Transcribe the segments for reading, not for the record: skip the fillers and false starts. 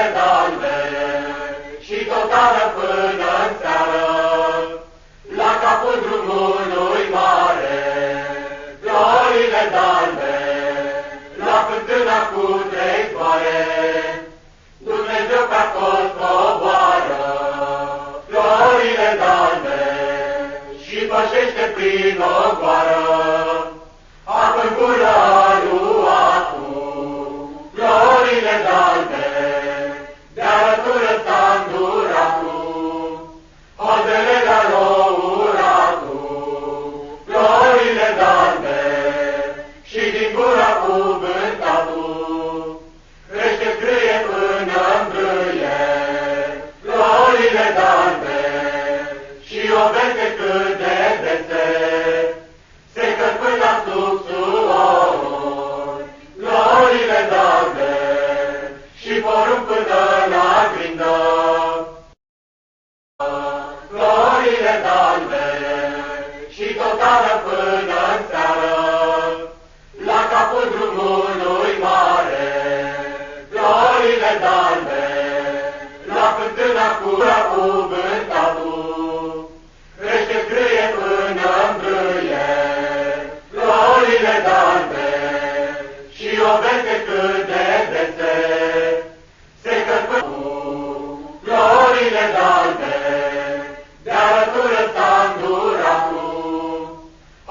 florile dalbe și totală până-n seară, la capul drumului mare, florile dalbe, la fântâna cu trei zboare, Dumnezeu pe acolo coboară, florile dalbe, și pășește prin ogoară, apă-n gură luatul, florile dalbe, de-a rătură s-a înduratul, hodele la rouratul, florile dalbe, și din gura cuvântatul, crește scrie până-n brâie, florile dalbe, și o veste cât de dese, se căt până la subsuor, florile dalbe, și porumb până la grindă, florile dalbe, și totală până-n seară, la capul drumului mare, florile dalbe, la fântâna cu cuvântatul, crește scrie până-n brâie, florile dalbe, și o veste cât de dese, se căt până florile dalbe, de-a rătură s-a înduratul,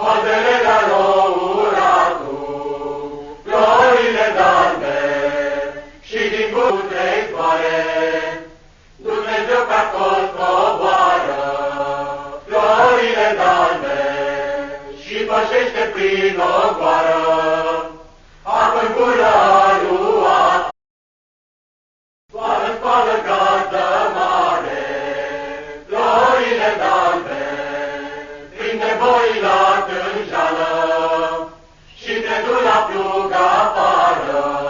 hodele la rouratul, florile dalbe, și din gură trei zboare, Dumnezeu pe acolo coboară, florile dalbe, și pășește prin ogoară, apă-n gură